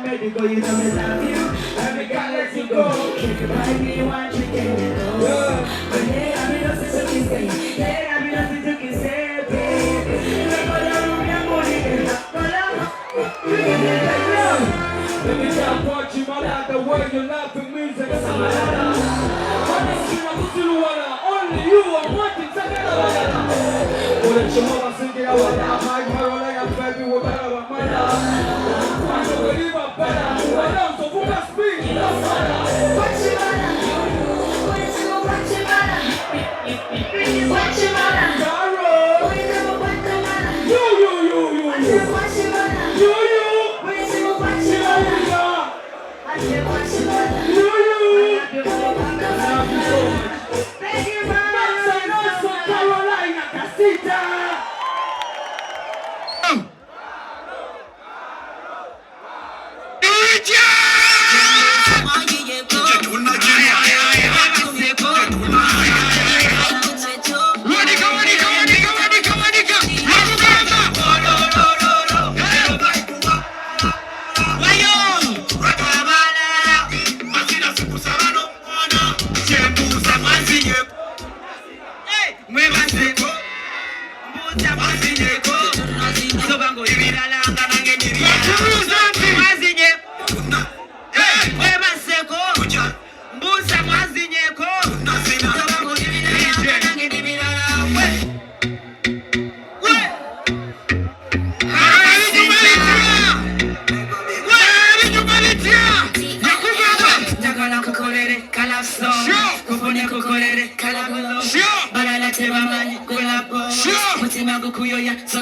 Medical, you know me love you. Every girl let you go. If you buy me one chicken, but hey, I'm in a situation to say. Hey, I'm in a situation to say, baby. Remember the room, your money, let me tell what you want out the way you love the music. Only you are wanting to get away. What if your mama singing out my Karole Kasita, we're better than my love. I'm going to believe I'm better. What else? So who must be? What you wanna? What you wanna? Karole. You. What you wanna? You. Thank you, Karole Kasita.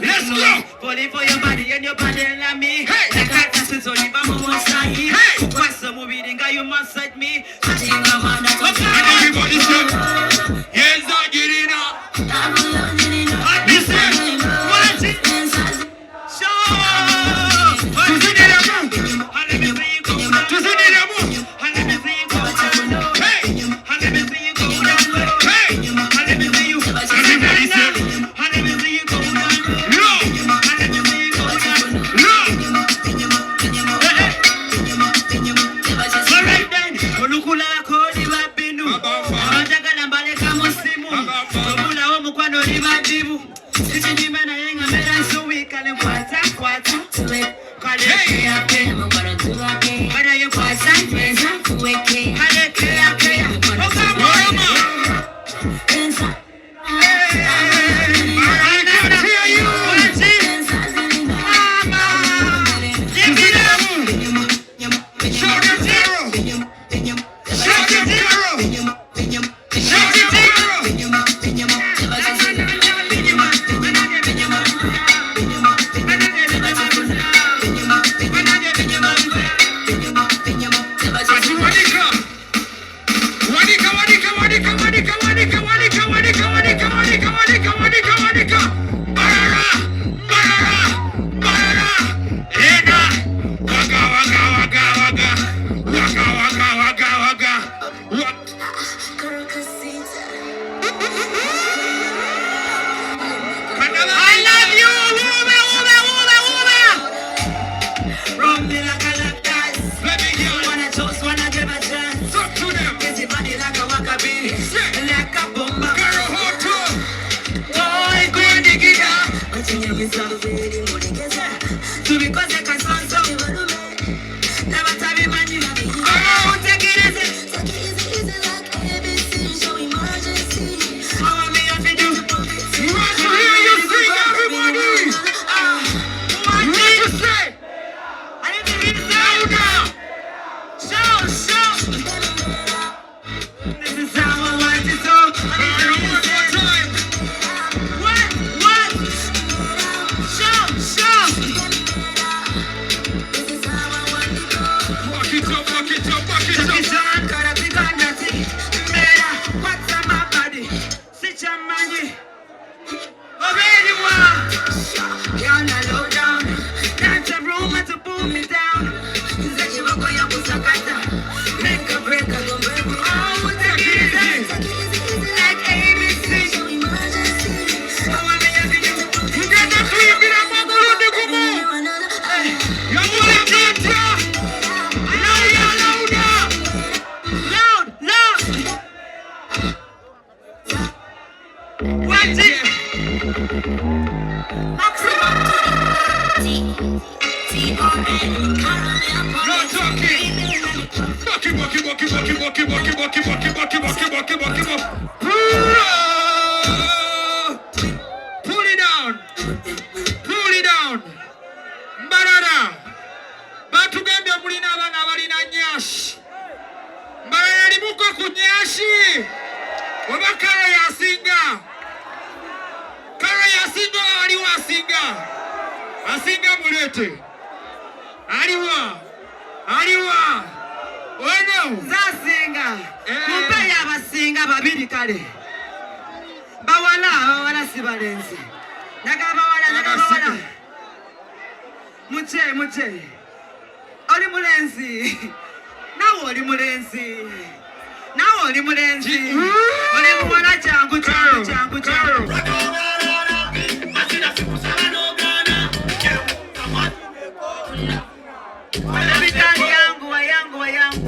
Let's go! Falling for your body and your body and me. Hey! The cat is so you want to say. Hey! What's the movie? Think you must set me. Everybody say, yes, I get it up. Listen, watch it. Show! Make a break, I go kunyashi. Oba Karole yasinga. Karole yasinga aliwa asinga. Asinga mulete. Aliwa. Ono. Zasinga. Kumpe yabasinga babiri kale. Bawala sibalenzi. Nagabawala. Muche. Oli mulenzi. Nawo oli mulenzi. Oli muwala changu. Wayangu.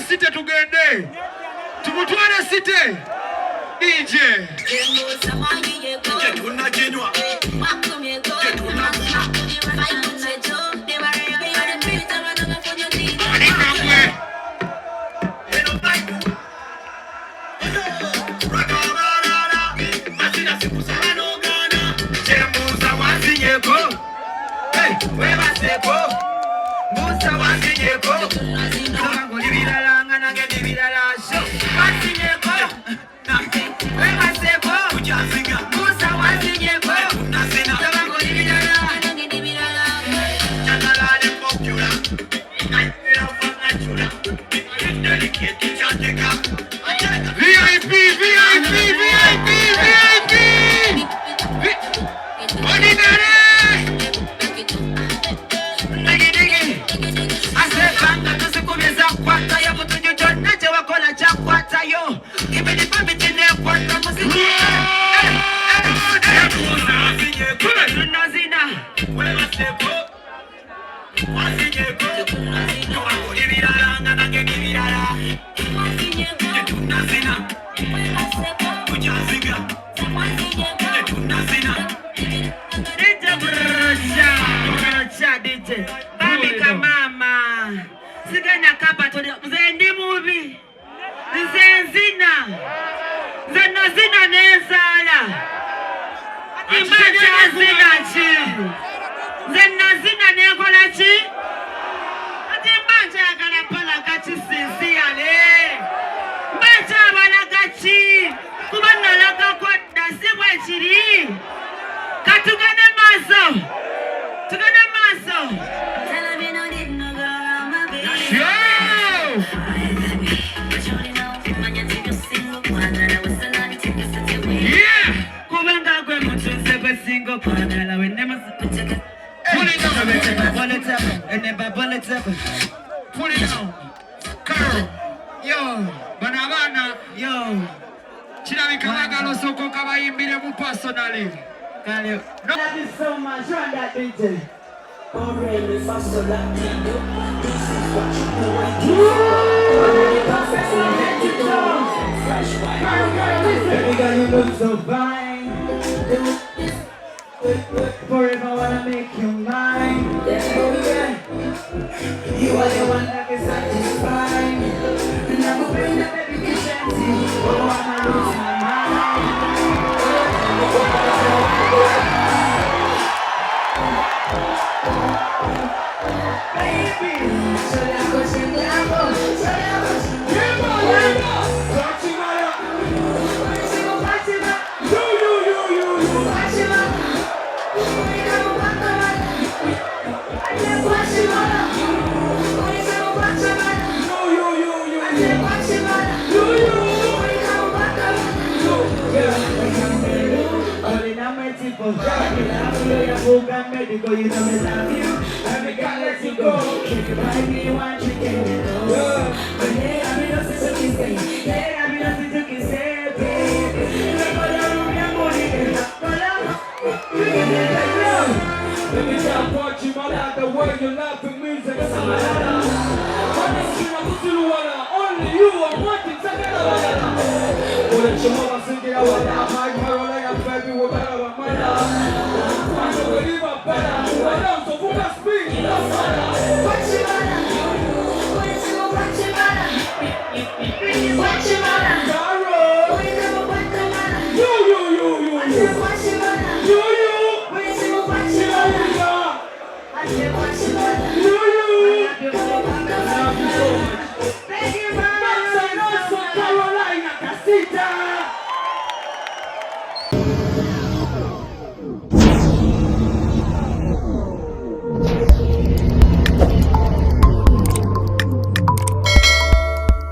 Site tugende tumutwale site DJ tunajinywa Pull it down. Karole. Yo. Banabana. Yo. Chinabi Kamaga Soko Kabayimbire mu personally. Thank you so much. Run that DJ. Already muscle Latino. This is what you do. Already perfect. Let it go. Fresh white. Baby girl, you look so fine. Forever wanna make you mine. Yeah, oh yeah. You are the one that can satisfy. And I will bring the baby to shanty. Oh, I'ma lose my mind. Baby, sola medical, you know me love you. Every girl let you go. If you buy me one chicken, but yeah, I mean nothing to kiss say. Yeah, I mean nothing to kiss say, baby. Let me tell what you about the way you love the music. Only you are wanting to get away. What if your mama sing it out?